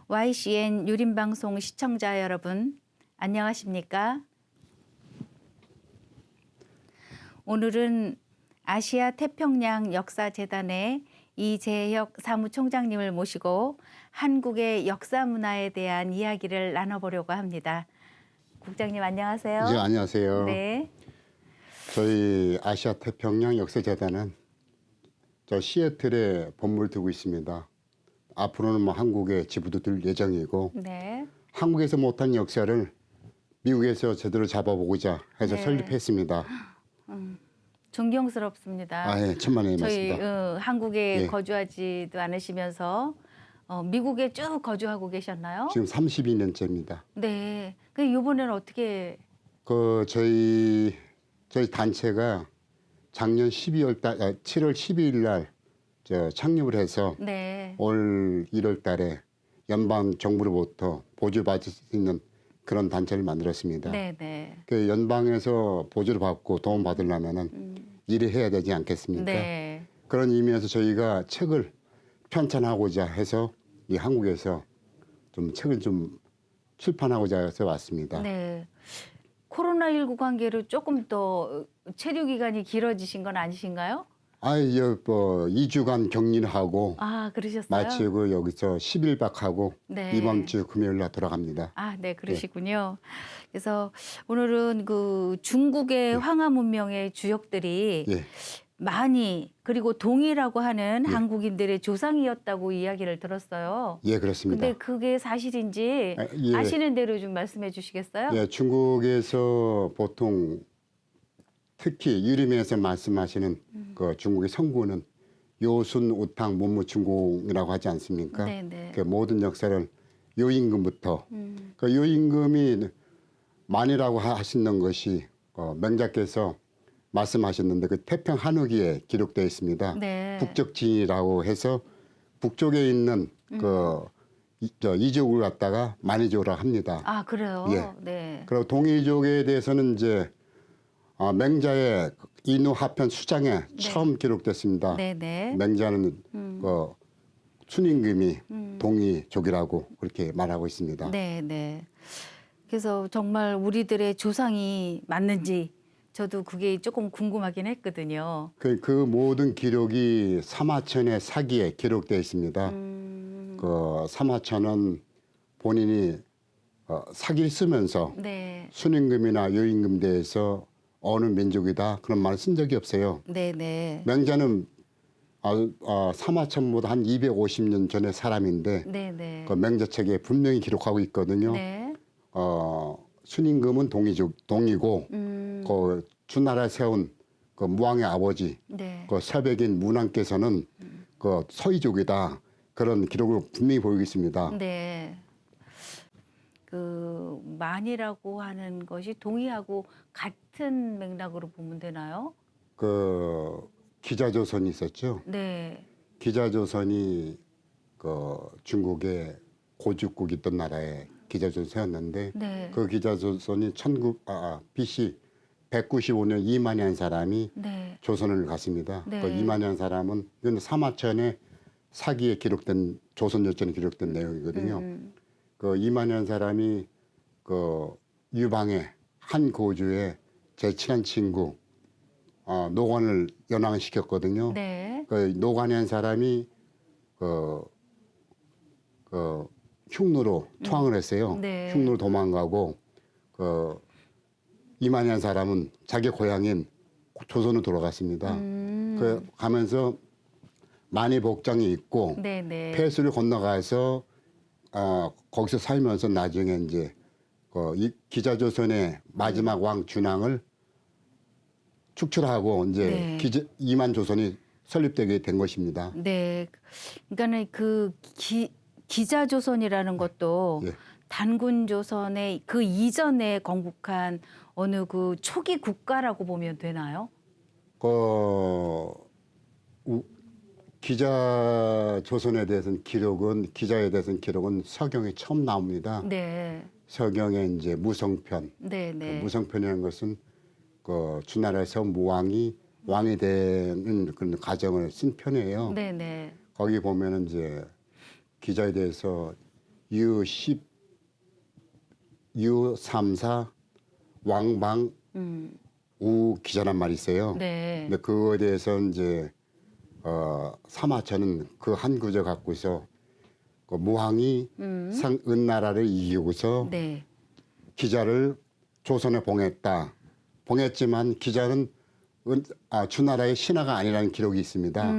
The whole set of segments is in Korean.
YCN 유림방송 시청자 여러분, 안녕하십니까? 오늘은 아시아 태평양 역사재단의 이재혁 사무총장님을 모시고 한국의 역사 문화에 대한 이야기를 나눠보려고 합니다. 국장님 안녕하세요. 네, 안녕하세요. 네. 저희 아시아 태평양 역사재단은 저 시애틀에 본부를 두고 있습니다. 앞으로는 뭐 한국에 지부도 둘 예정이고, 네. 한국에서 못한 역사를 미국에서 제대로 잡아보고자 해서 네. 설립했습니다. 존경스럽습니다. 아, 예, 천만에 저희 맞습니다. 한국에 예. 거주하지도 않으시면서 미국에 쭉 거주하고 계셨나요? 지금 32년째입니다. 네. 그 이번에는 어떻게? 저희 단체가 작년 7월 12일 날 창립을 해서 네. 올 1월 달에 연방 정부로부터 보조받을 수 있는 그런 단체를 만들었습니다. 네. 그 연방에서 보조를 받고 도움 받으려면은 일을 해야 되지 않겠습니까? 네. 그런 의미에서 저희가 책을 편찬하고자 해서 이 한국에서 좀 책을 좀 출판하고자 해서 왔습니다. 네. 코로나19 관계로 조금 더 체류 기간이 길어지신 건 아니신가요? 뭐 2주간 격리를 하고 아, 그러셨어요? 마치고 여기서 10일박하고 네. 이번 주 금요일 날 돌아갑니다. 아, 네, 그러시군요. 그래서 오늘은 그 중국의 황하 문명의 주역들이 예. 많이 그리고 동이라고 하는 한국인들의 조상이었다고 이야기를 들었어요. 예, 그렇습니다. 근데 그게 사실인지 예. 아시는 대로 좀 말씀해 주시겠어요? 예, 중국에서 보통 특히 유림에서 말씀하시는 그 중국의 성구는 요순, 우탕, 문무충공이라고 하지 않습니까? 네네. 그 모든 역사를 요임금부터 그 요임금이 만이라고 하시는 것이 명작께서 말씀하셨는데 그 태평 한우기에 기록되어 있습니다. 네. 북적진이라고 해서 북쪽에 있는 이족을 갖다가 만이족이라고 합니다. 아, 그래요? 예. 네. 그리고 동이족에 대해서는 이제 맹자의 인후 하편 수장에 처음 기록됐습니다. 네네. 맹자는 그 순임금이 동이족이라고 그렇게 말하고 있습니다. 네. 그래서 정말 우리들의 조상이 맞는지 저도 그게 조금 궁금하긴 했거든요. 그 모든 기록이 사마천의 사기에 기록되어 있습니다. 그 사마천은 본인이 사기를 쓰면서 네. 순임금이나 여임금 대해서 어느 민족이다 그런 말을 쓴 적이 없어요. 네네. 맹자는 사마천보다 한 250년 전의 사람인데 네네. 그 맹자책에 분명히 기록하고 있거든요. 네. 순임금은 동이고 그 주나라에 세운 그 무왕의 아버지 네. 그 서백인 문왕께서는 그 서이족이다 그런 기록을 분명히 보이고 있습니다. 네. 그 만이라고 하는 것이 동이하고 같은 맥락으로 보면 되나요? 그 기자조선이 있었죠. 네. 기자조선이 그 중국의 고죽국 있던 나라에 기자조선 세웠는데 네. 그 기자조선이 BC 195년 이만희한 사람이 네. 조선을 갔습니다. 네. 그 이만희한 사람은 이건 사마천의 사기에 기록된 조선열전에 기록된 내용이거든요. 그 이만희한 사람이 그 유방의 한 고주의 제 친한 친구 노관을 연왕을 시켰거든요. 네. 그 노관이한 사람이 흉노로 투항을 했어요. 네. 흉노로 도망가고 그 이만희한 사람은 자기 고향인 조선으로 돌아갔습니다. 그 가면서 만이 복장이 있고 네네. 폐수를 건너가서 거기서 살면서 나중에 이제 이 기자조선의 마지막 왕 준왕을 축출하고 이제 네. 이만조선이 설립되게 된 것입니다. 네. 그러니까는 그 기자조선이라는 것도 예. 단군조선의 그 이전에 건국한 어느 그 초기 국가라고 보면 되나요? 기자조선에 대해서는 기자에 대해서는 기록은 서경에 처음 나옵니다. 네. 서경에 이제 무성편. 네네. 그 무성편이라는 것은 그 주나라에서 무왕이 왕이 되는 그런 가정을 쓴 편이에요. 네네. 거기 보면은 이제 기자에 대해서 U10, U34, 왕방, 우 기자란 말이 있어요. 네. 근데 그거에 대해서 이제 사마천은 그 한 구절 갖고서 그 무왕이 은나라를 이기고서 네. 기자를 조선에 봉했다. 봉했지만 기자는 주나라의 신하가 아니라는 기록이 있습니다.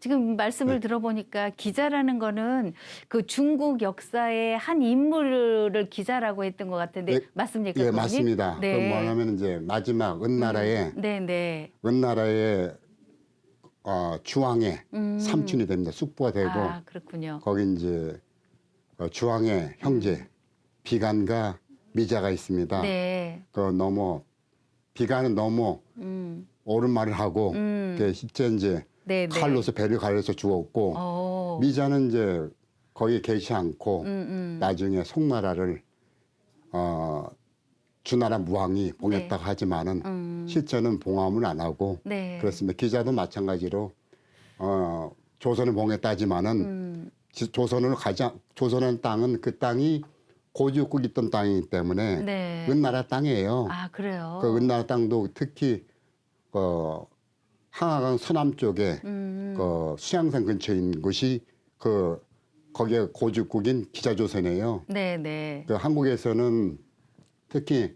지금 말씀을 들어보니까 기자라는 거는 그 중국 역사의 한 인물을 기자라고 했던 것 같은데 예, 맞습니까? 예, 그분이? 맞습니다. 네. 그 뭐냐면 이제 마지막 은나라의 네. 주왕의 삼촌이 됩니다. 숙부가 되고 아, 그렇군요. 거기 이제 주왕의 형제 비간과 미자가 있습니다. 네. 비간은 너무 옳은 말을 하고 실제 이제 네. 칼로서 배를 가려서 죽었고 미자는 이제 거기에 계시지 않고 나중에 송나라를 주나라 무왕이 봉했다고 하지만은 실제는 봉함을 안 하고 네. 그렇습니다. 기자도 마찬가지로 조선을 봉했다지만은 조선은 땅은 그 땅이 고지국이 있던 땅이기 때문에 네. 은나라 땅이에요. 아, 그래요. 그 은나라 땅도 특히 한화강 서남 쪽에 그 수양산 근처에 있는 곳이 거기에 고지국인 기자조선이에요. 네. 그 한국에서는 특히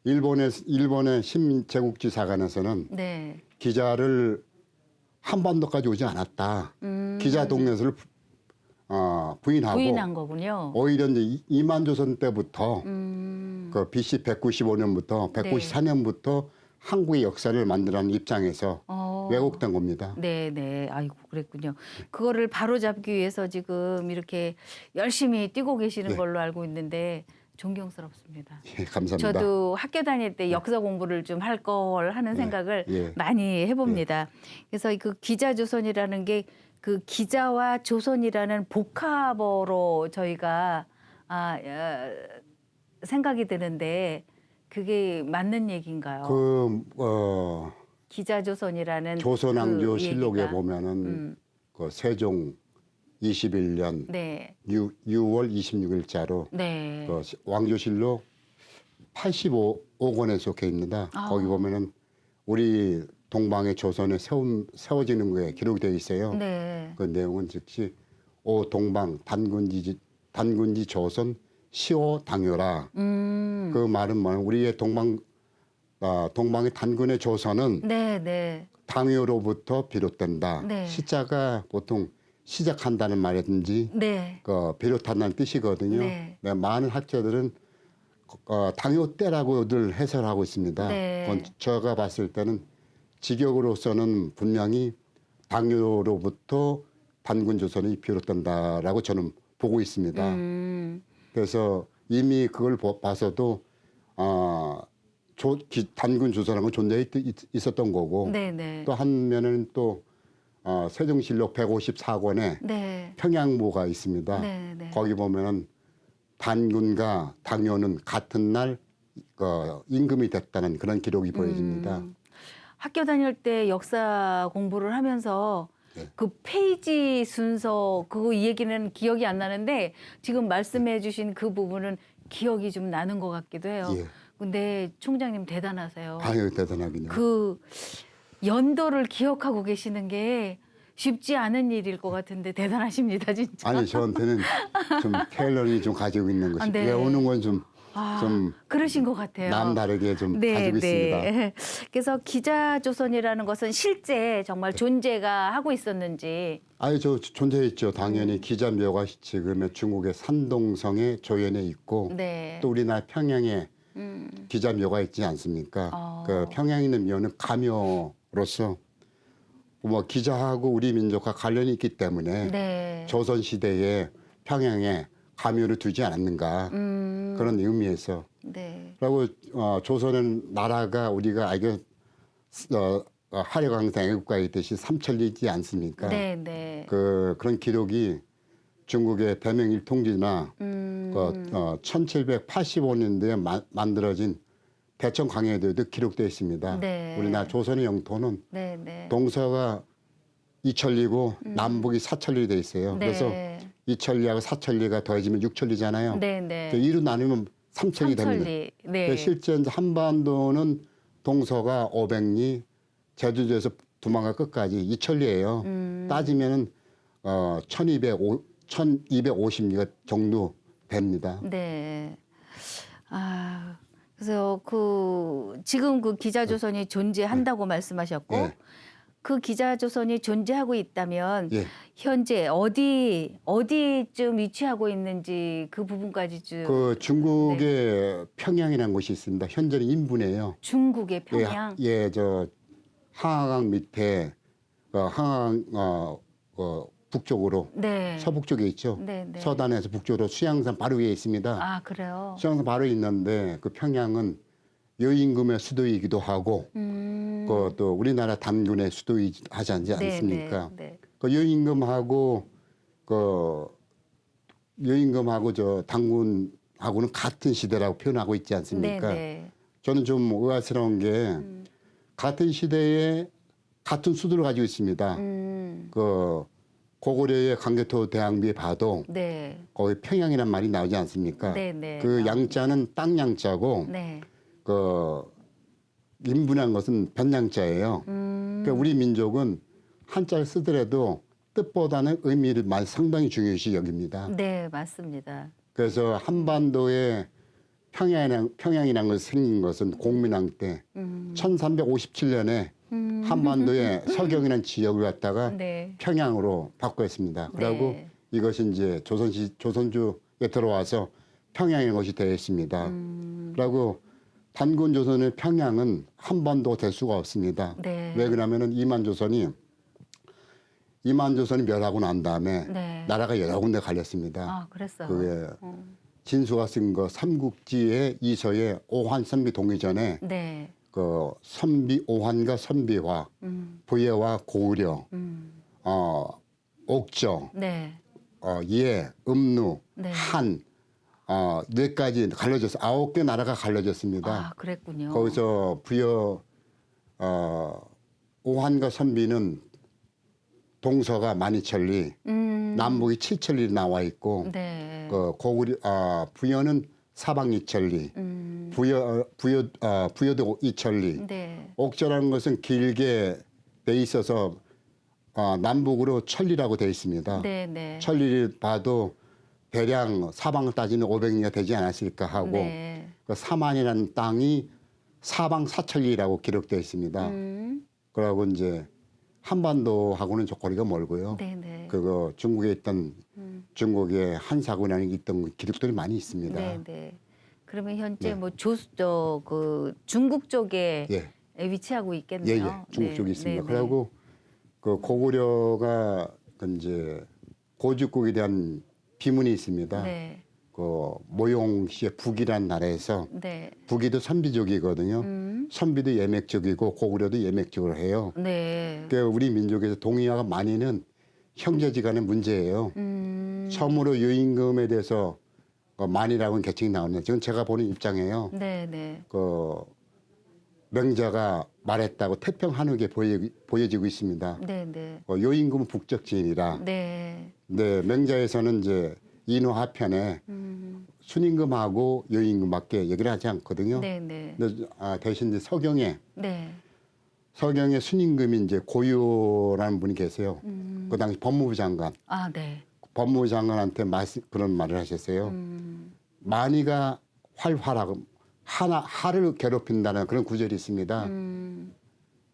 일본의 신제국지사관에서는 네. 기자를 한반도까지 오지 않았다. 기자 동네를 부인하고 부인한 거군요. 오히려 이제 이만조선 때부터 그 BC 195년부터 194년부터 한국의 역사를 만들라는 입장에서 왜곡된 겁니다. 네. 아이고, 그랬군요. 그거를 바로잡기 위해서 지금 이렇게 열심히 뛰고 계시는 예. 걸로 알고 있는데 존경스럽습니다. 예, 감사합니다. 저도 학교 다닐 때 역사 공부를 좀 할 걸 하는 생각을 예. 많이 해봅니다. 그래서 그 기자조선이라는 게 그 기자와 조선이라는 복합어로 저희가 생각이 드는데 그게 맞는 얘기인가요? 기자조선이라는 조선왕조 그 실록에 얘기가. 보면은 그 세종 21년 네. 6월 26일자로 네. 그 왕조실록 85권에 속해 있습니다. 거기 보면은 우리 동방의 조선에 세워지는 거에 기록되어 있어요. 네. 그 내용은 즉시 오 동방 단군지 조선 시오 당요라. 그 말은 뭐냐면 우리의 동방의 단군의 조선은 네. 당요로부터 비롯된다. 네. 시자가 보통 시작한다는 말이든지 네. 비롯한다는 뜻이거든요. 네. 많은 학자들은 당요 때라고들 해설하고 있습니다. 네. 그건 제가 봤을 때는 직역으로서는 분명히 당요로부터 단군 조선이 비롯된다라고 저는 보고 있습니다. 그래서 이미 그걸 봐서도 단군 조선한 건 존재해 있었던 거고 네. 또 한 면에는 또 세종실록 154권에 네. 평양모가 있습니다. 네. 거기 보면은 단군과 당요는 같은 날 임금이 됐다는 그런 기록이 보여집니다. 학교 다닐 때 역사 공부를 하면서 네. 그 페이지 순서 그거 이 얘기는 기억이 안 나는데 지금 말씀해 주신 그 부분은 기억이 좀 나는 것 같기도 해요. 예. 근데 총장님 대단하세요. 아유 대단하군요. 그 연도를 기억하고 계시는 게 쉽지 않은 일일 것 같은데 대단하십니다, 진짜. 아니 저한테는 좀 테일러링이 좀 가지고 있는 것이 네. 외우는 건 좀 그러신 것 같아요. 남다르게 좀 가지고 있습니다. 그래서 기자조선이라는 것은 실제 정말 존재가 하고 있었는지. 아유 저 존재했죠. 당연히 기자묘가 지금의 중국의 산동성에 조연해 있고 네. 또 우리나라 평양에 기자묘가 있지 않습니까? 그 평양에 있는 묘는 가묘로서 뭐 기자하고 우리 민족과 관련이 있기 때문에 네. 조선 시대에 평양에 가묘를 두지 않았는가 그런 의미에서 네. 그리고 조선은 나라가 우리가 알고 하려강상 애국가에 있듯이 삼천리지 않습니까? 네. 그런 기록이 중국의 대명일통지나 1785년도에 만들어진 대천광해도에도 기록되어 있습니다. 네. 우리나라 조선의 영토는 네. 동서가 이천리고 남북이 사천리 돼 있어요. 네. 그래서 이천리하고 사천리가 더해지면 육천리잖아요. 네네. 2로 나누면 삼천리 됩니다. 삼천리. 네. 실제 이제 한반도는 동서가 500리, 제주도에서 두만강 끝까지 이천리예요. 따지면은 1250리가 정도 됩니다. 네. 아, 그래서 지금 그 기자조선이 존재한다고 말씀하셨고, 예. 그 기자조선이 존재하고 있다면 예. 현재 어디쯤 위치하고 있는지 그 부분까지 좀 그 중국의 평양이라는 곳이 있습니다. 현재는 인분이에요. 중국의 평양. 저 항하강 밑에 항하강 북쪽으로 네. 서북 쪽에 있죠. 네, 네. 서단에서 북쪽으로 수양산 바로 위에 있습니다. 아, 그래요. 수양산 바로 있는데 그 평양은 여임금의 수도이기도 하고 또 우리나라 단군의 수도이지 네, 않습니까? 네, 네. 그 여임금하고 저 단군하고는 같은 시대라고 표현하고 있지 않습니까? 네, 네. 저는 좀 의아스러운 게 같은 시대에 같은 수도를 가지고 있습니다. 그 고구려의 강개토 대항비에 봐도 네. 거기 평양이란 말이 나오지 않습니까? 네, 네. 그 양자는 땅양자고 네. 그 인분한 것은 변양자예요. 그러니까 우리 민족은 한자를 쓰더라도 뜻보다는 의미를 상당히 중요시 여깁니다. 네, 맞습니다. 그래서 한반도에 평양이라는 것이 생긴 것은 공민왕 때 1357년에 한반도에 서경이라는 지역을 갖다가 네. 평양으로 바꾸었습니다. 그리고 네. 이것이 이제 조선주에 들어와서 평양의 것이 되었습니다. 그리고 단군 조선의 평양은 한반도가 될 수가 없습니다. 네. 왜 그러냐면은 이만조선이 멸하고 난 다음에 네. 나라가 여러 군데 갈렸습니다. 아, 그랬어요. 그게 진수가 쓴 거 삼국지의 이서의 오환선비 동의전에 네. 그 선비 오환과 선비화, 부예와 고구려, 옥저, 네. 예, 음루, 네. 한, 네 가지 갈라졌어. 9개 나라가 갈라졌습니다. 아, 그랬군요. 거기서 오환과 선비는 동서가 만이천리, 남북이 칠천리 나와 있고, 네. 부여는 사방이천리, 부여도 이천리, 네. 옥저라는 것은 길게 돼 있어서 남북으로 천리라고 돼 있습니다. 네, 네. 천리를 봐도 대략 사방을 따지면 500리가 되지 않았을까 하고 네. 그 사만이라는 땅이 사방 사천리라고 기록되어 있습니다. 그러고 이제 한반도하고는 저 거리가 멀고요. 네, 네. 그거 중국에 있던 중국의 한사군에 있던 기록들이 많이 있습니다. 네, 네. 그러면 현재 네. 뭐 그 중국 쪽에 예. 위치하고 예, 있겠네요. 예. 중국 네. 쪽에 있습니다. 네, 그리고 그 고구려가 그 이제 고죽국에 대한 비문이 있습니다. 네. 그 모용시의 북이라는 나라에서 네. 북이도 선비족이거든요. 선비도 예맥족이고 고구려도 예맥족을 해요. 네. 그러니까 우리 민족에서 동의와 만이는 형제지간의 문제예요. 처음으로 유임금에 대해서 만이라고는 계칭이 나오는데 지금 제가 보는 입장이에요. 네, 네. 그 명자가 말했다고 태평 한옥에 보여지고 있습니다. 네, 네. 요임금은 북쪽 지인이라. 네. 네, 명자에서는 이제 인후하편에 순임금하고 요임금밖에 얘기를 하지 않거든요. 네, 네. 근데 대신 이제 서경에 네. 순임금이 이제 고유라는 분이 계세요. 그 당시 법무부 장관. 아, 네. 법무부 장관한테 그런 말을 하셨어요. 만이가 활활하고 하를 괴롭힌다는 그런 구절이 있습니다.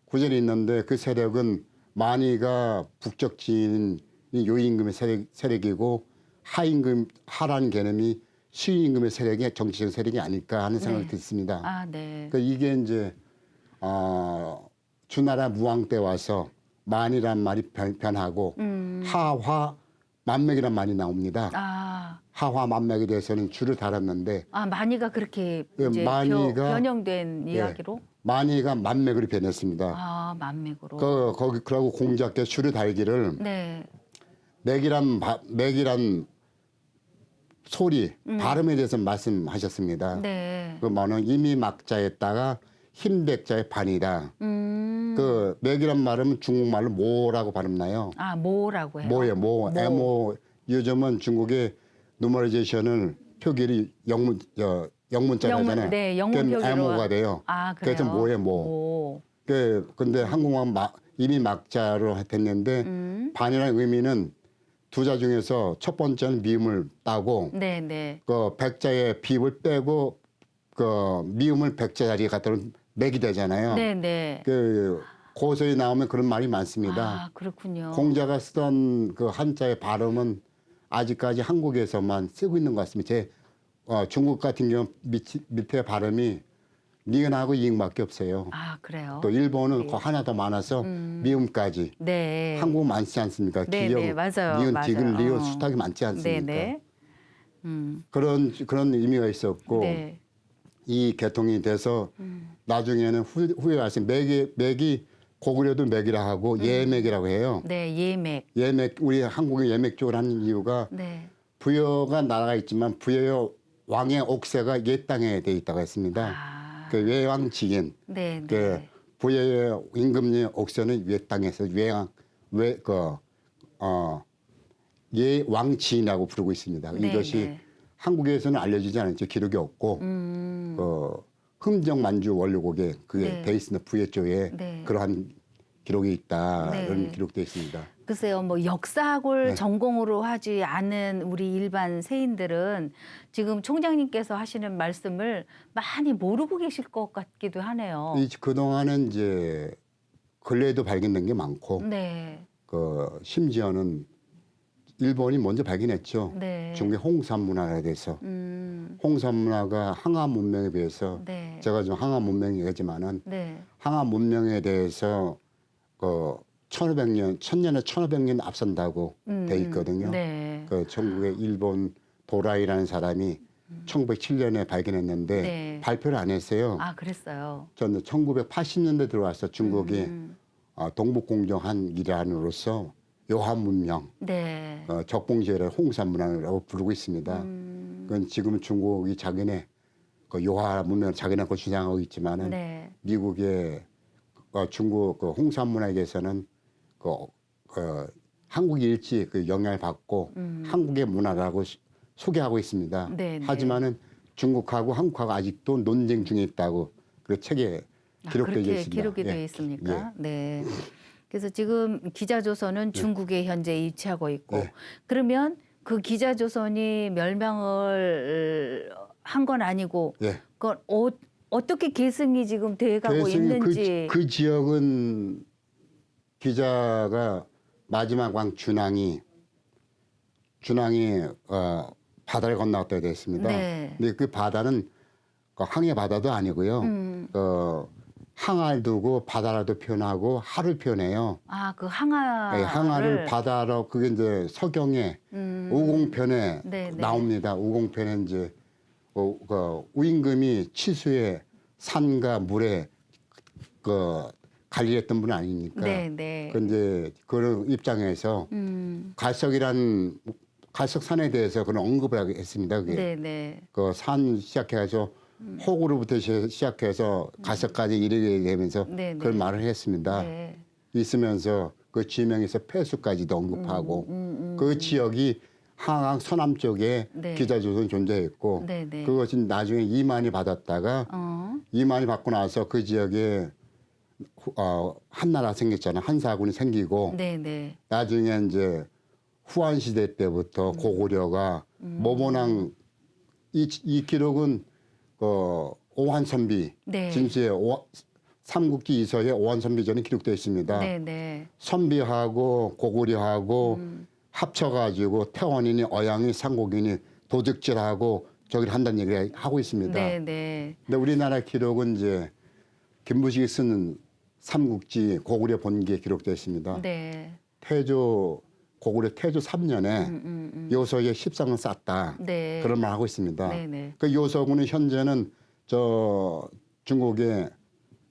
구절이 있는데 그 세력은 만이가 북쪽 지인 요임금의 세력이고 하라는 개념이 수임금의 세력이 정치적 세력이 아닐까 하는 생각이 네. 듣습니다. 아, 네. 그러니까 이게 이제 주나라 무왕 때 와서 만이란 말이 변하고 하화 만맥이란 말이 나옵니다. 아, 하화 만맥에 대해서는 줄을 달았는데 만이가 그렇게 예, 이제 만이가- 변형된 예. 이야기로? 만이가 만맥으로 변했습니다. 아, 만맥으로. 그러고 공자께 줄을 달기를 네. 맥이란 소리, 발음에 대해서 말씀하셨습니다. 네. 그 말은 이미 막자에다가 힘백자의 반이다. 그 맥이란 말은 중국말로 모라고 발음나요. 아, 모라고 해요. 모예, 모, 모. 에모, 요즘은 중국의 누머라이제이션을 표기를 영문자잖아요. 네, 영문 표기로. Mo가 돼요. 아, 그래요? 그래서 뭐에 뭐. 오. 근데 한국말 이미 막자로 했는데 반이라는 의미는 두 자 중에서 첫 번째는 미음을 따고 네, 네. 그 백자의 비읍을 빼고 그 미음을 백자 자리에 갖다 놓으면 맥이 되잖아요. 네, 네. 그 고서에 나오면 그런 말이 많습니다. 아, 그렇군요. 공자가 쓰던 그 한자의 발음은 아직까지 한국에서만 쓰고 있는 것 같습니다. 중국 같은 경우 밑에 발음이 니은하고 이응밖에 없어요. 아, 그래요? 또 일본은 하나 더 많아서 미음까지. 네. 한국은 많지 않습니까? 네, 기역, 네, 맞아요. 니은, 맞아요. 디귿, 리을, 어. 수탁이 많지 않습니까? 네, 네. 그런 의미가 있었고 네. 이 개통이 돼서 나중에는 후에 와서 맥이 고구려도 맥이라 하고 예맥이라고 해요. 네, 예맥. 예맥 우리 한국의 예맥 쪽을 하는 이유가 네. 부여가 나라가 있지만 부여의 왕의 옥새가 옛 땅에 돼 있다고 했습니다. 아. 그 외왕지인. 네, 그 네. 부여의 임금님 옥새는 옛 땅에서 예왕지인이라고 부르고 있습니다. 네, 이것이 네. 한국에서는 알려지지 않았죠. 기록이 없고 흥정만주 원료곡에 그게 네. 돼 있습니다. 부여 쪽에 네. 그러한 기록이 있다. 네. 이런 기록되어 있습니다. 글쎄요, 뭐 역사학을 네. 전공으로 하지 않은 우리 일반 세인들은 지금 총장님께서 하시는 말씀을 많이 모르고 계실 것 같기도 하네요. 그동안은 이제 근래에도 발견된 게 많고 네, 심지어는 일본이 먼저 발견했죠. 네. 중국의 홍산 문화에 대해서. 홍산 문화가 항암 문명에 비해서 네. 제가 좀 항암 문명이지만은 네, 항암 문명에 대해서 1000년에 1500년 앞선다고 돼 있거든요. 네. 전국의 일본 도라이라는 사람이 1907년에 발견했는데 네. 발표를 안 했어요. 아, 그랬어요. 저는 1980년대 들어와서 중국이 동북공정한 일환으로서 요한 문명, 네. 적봉제를 홍산 문화라고 부르고 있습니다. 그건 지금 중국이 자기네 요하 문명을 자기네 걸 주장하고 있지만은 네. 미국의 중국 홍산 문화에 대해서는 한국 일지 영향을 받고 한국의 문화라고 소개하고 있습니다. 네, 네. 하지만은 중국하고 한국하고 아직도 논쟁 중에 있다고 그 책에 기록되어 그렇게 있습니다. 기록이 되어 예. 있습니까? 네. 그래서 지금 기자조선은 중국에 현재 위치하고 있고 네. 그러면 그 기자조선이 멸망을 한 건 아니고 예. 그건 어떻게 계승이 지금 돼가고 대승 있는지. 그 지역은 기자가 마지막 왕 준왕이 바다를 건너갔다 됐습니다. 네. 근데 그 바다는 항해 바다도 아니고요. 항아를 두고 바다라도 표현하고 하를 표현해요. 아, 그 항아를. 네, 항아를 바다로 그게 이제 서경에 우공편에 네, 네. 나옵니다. 우공편에 이제 우임금이 치수에 산과 물에 관리했던 분 아닙니까? 네, 네. 근데 그런 입장에서 갈석산에 대해서 그런 언급을 했습니다. 그게 네, 네. 그 산 시작해서 호구로부터 시작해서 갈석까지 이르게 되면서 네, 네. 그런 말을 했습니다. 네. 있으면서 그 지명에서 폐수까지도 언급하고 그 지역이 항암 서남 쪽에 네. 기자조선이 존재했고 네, 네. 그것이 나중에 이만희 받았다가 이만희 받고 나서 그 지역에 한나라 생겼잖아요. 한사군이 생기고 네, 네. 나중에 이제 후한 시대 때부터 고구려가 모본왕 이 기록은 오한선비 네. 진수의 삼국지 이서에 오한선비전이 기록되어 있습니다. 네, 네. 선비하고 고구려하고 합쳐가지고 태원인이 어양이 상국인이 도적질하고 저기를 한다는 얘기를 하고 있습니다. 네, 네. 근데 우리나라 기록은 이제 김부식이 쓰는 삼국지 고구려 본기에 기록되어 있습니다. 네. 고구려 태조 3년에 요석에 십상을 쌌다. 네. 그런 말 하고 있습니다. 네, 네. 그 요석은 현재는 중국의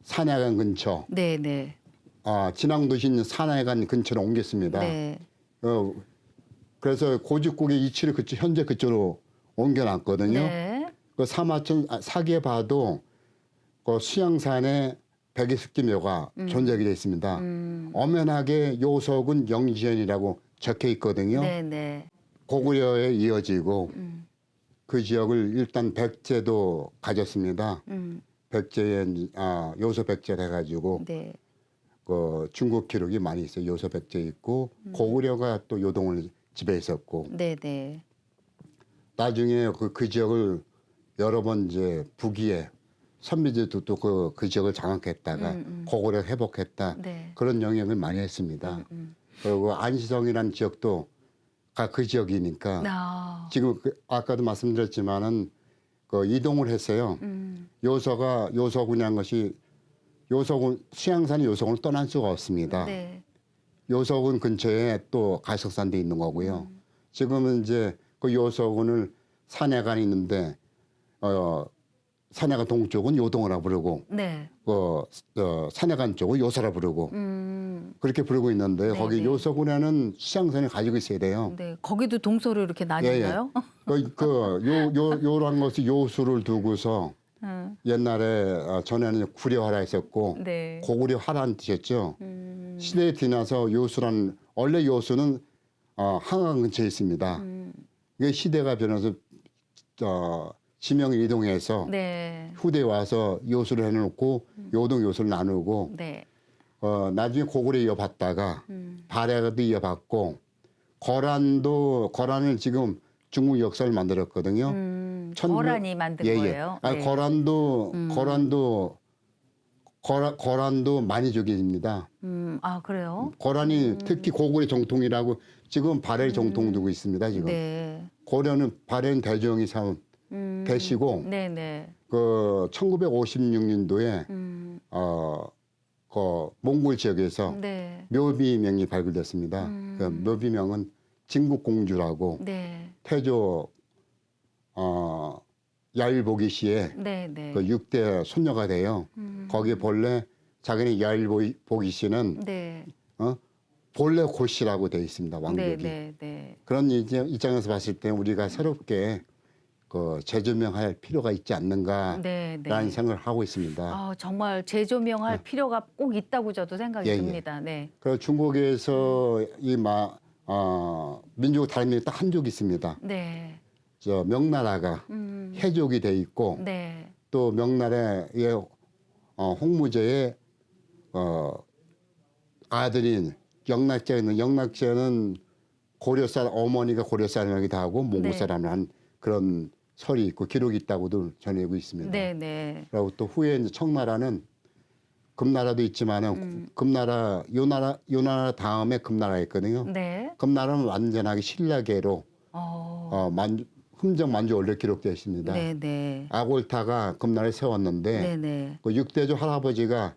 산야간 근처, 네, 네. 진앙도시 산야간 근처로 옮겼습니다. 네. 그래서 고죽국의 이치를 현재 그쪽으로 옮겨놨거든요. 네. 그 사기에 봐도 그 수양산에 백이습기묘가 존재하게 되어 있습니다. 엄연하게 요석은 영지연이라고 적혀 있거든요. 네, 네. 고구려에 이어지고 그 지역을 일단 백제도 가졌습니다. 백제에 요소 백제를 해가지고 네. 그 중국 기록이 많이 있어요. 요소 백제 있고 고구려가 또 요동을 지배했었고 네, 네. 나중에 그 지역을 여러 번 이제 북위에 선비들도 또 그 지역을 장악했다가 고구려 회복했다. 네. 그런 영향을 많이 했습니다. 그리고 안시성이라는 지역도 그 지역이니까 아. 지금 아까도 말씀드렸지만은 그 이동을 했어요. 요소군이라는 것이 요소군 수양산이 요소군을 떠날 수가 없습니다. 네. 요소군 근처에 또 가석산도 있는 거고요. 지금은 이제 그 요소군을 산해관이 있는데 산해관 동쪽은 요동이라 부르고 네. 산해관 쪽은 요소라 부르고 그렇게 부르고 있는데 네, 거기 네. 요소군에는 수양산이 가지고 있어야 돼요. 네. 거기도 동서로 이렇게 나뉘나요? 요란 것이 요수를 두고서 옛날에 전에는 구려하라 했었고 네. 고구려하라는 뜻이었죠. 시대에 지나서 요수란 원래 요수는 한강 근처에 있습니다. 이게 시대가 변해서 지명을 이동해서 네. 후대에 와서 요수를 해놓고 요동 요수를 나누고 네. 나중에 고구려 이어받다가 발해도 이어받고 거란을 지금 중국 역사를 만들었거든요. 거란이 만든 거예요. 네. 거란도 많이 죽입니다. 아, 그래요? 거란이 특히 고구려 정통이라고 지금 발해 정통 두고 있습니다. 지금 네. 고려는 발해는 대종이 되시고 네, 네. 그 1956년도에 그 몽골 지역에서 네. 묘비명이 발굴됐습니다. 그 묘비명은 진국공주라고 네. 태조 야일보기 씨의 네, 네. 그 6대 손녀가 돼요. 거기에 본래 자기네 야일보기 씨는 네. 본래 고씨라고 되어 있습니다. 왕족이. 네, 네. 그런 입장에서 봤을 때 우리가 새롭게 그 재조명할 필요가 있지 않는가라는 네, 네. 생각을 하고 있습니다. 아, 정말 재조명할 필요가 꼭 있다고 저도 생각이 예, 예. 듭니다. 네. 그리고 중국에서 민족 다름이 딱 한 족이 있습니다. 네. 저 명나라가 해족이 돼 있고 네. 또 명나라의 홍무제의 아들인 영락제는 고려 사람 어머니가 고려 사람이기도 하고 몽골 네. 사람을 한 그런 설이 있고 기록이 있다고도 전해지고 있습니다. 네, 네. 그리고 또 후에 이제 청나라는 금나라도 있지만은 요나라 다음에 금나라였거든요. 네. 금나라는 완전하게 신라계로 흠정 만주 원래 기록되어 있습니다. 네, 네. 아골타가 금나라에 세웠는데 네, 네. 그 6대조 할아버지가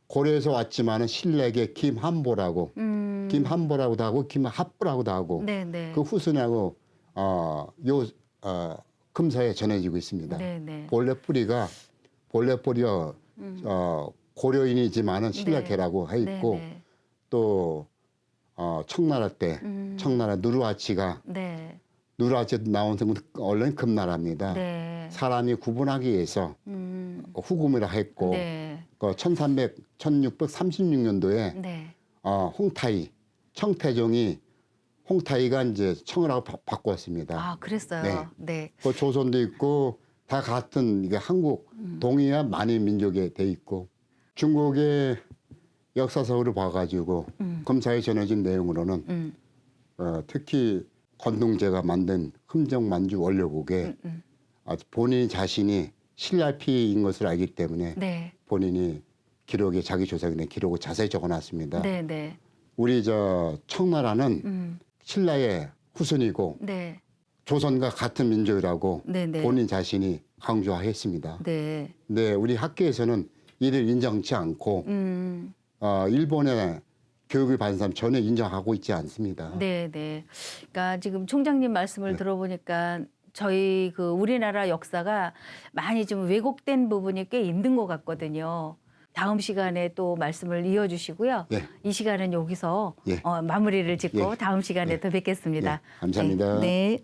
고려에서 왔지만은 신라계 김한보라고 김한보라고도 하고 김합부라고도 하고 네, 네. 그 후손하고 금사에 전해지고 있습니다. 네, 네. 본래 뿌리가 고려인이지만은 신라계라고 해 있고 네, 네. 또 청나라 때 청나라 누르하치가 네. 누르하치 나온 성은 원래는 금나라입니다. 네. 사람이 구분하기 위해서 후금이라 했고 네. 그 1636년도에 네. 홍타이 청태종이 홍타이가 이제 청을 하고 바꿨습니다. 아, 그랬어요. 네. 네. 그 조선도 있고 다 같은 이게 한국 동이와 만인 민족에 돼 있고 중국의 역사서를 봐가지고 검사에 전해진 내용으로는 특히 건동제가 만든 흠정만주 원료곡에 본인 자신이 신라피인 것을 알기 때문에 네. 본인이 기록에 자기 조사에 된 기록을 자세히 적어놨습니다. 네, 네. 우리 청나라는 신라의 후손이고 네. 조선과 같은 민족이라고 네, 네. 본인 자신이 강조했습니다. 네. 네, 우리 학계에서는 이를 인정치 않고 일본의 교육을 받은 사람 전혀 인정하고 있지 않습니다. 네, 네. 그러니까 지금 총장님 말씀을 들어보니까 저희 그 우리나라 역사가 많이 좀 왜곡된 부분이 꽤 있는 것 같거든요. 다음 시간에 또 말씀을 이어주시고요. 예. 이 시간은 여기서 예. 마무리를 짓고 예. 다음 시간에 예. 또 뵙겠습니다. 예. 감사합니다. 네. 네.